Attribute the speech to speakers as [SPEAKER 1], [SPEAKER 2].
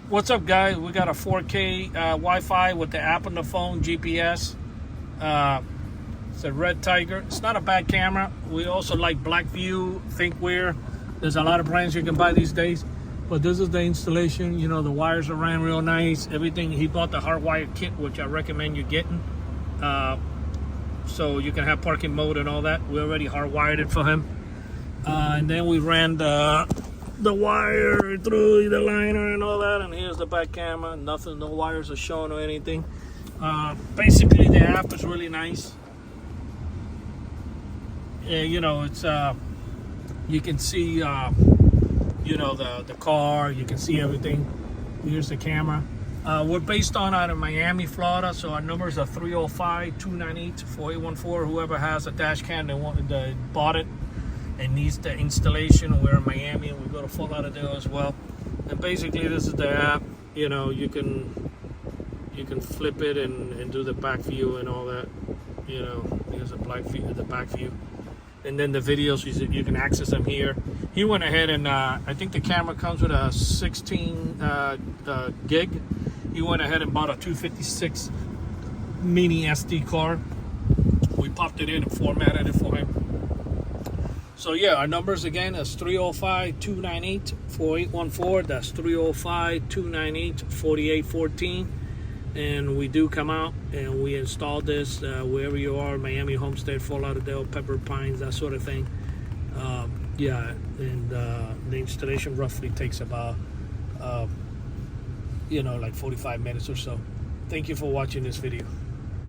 [SPEAKER 1] What's up, guys? We got a 4K Wi-Fi with the app on the phone, GPS. It's a Redtiger. It's not a bad camera. We also like Blackview, ThinkWear. There's a lot of brands you can buy these days. But this is the installation. You know, the wires are ran real nice. Everything. He bought the hardwired kit, which I recommend you getting. So you can have parking mode and all that. We already hardwired it for him. And then we ran the wire through the liner and all that. And here's the back camera. Nothing, no wires are showing or anything. Basically, the app is really nice. You know, it's you can see you know, the car. You can see everything. Here's the camera. We're based out of Miami, Florida, so our numbers are 305-298-4814. Whoever has a dash cam that bought it and needs the installation, we're in Miami, and we go to Fort Lauderdale as well. And basically, this is the app. You know, you can flip it and do the back view and all that. You know, here's the back view. And then the videos, you can access them here. He went ahead and I think the camera comes with a 16 gig. He went ahead and bought a 256 mini SD card. We popped it in and formatted it for him. So yeah, our numbers again is 305-298-4814. That's 305-298-4814. And we do come out and we install this wherever you are, Miami, Homestead, Fort Lauderdale, Pepper Pines, that sort of thing. Yeah, and the installation roughly takes about, you know, like 45 minutes or so. Thank you for watching this video.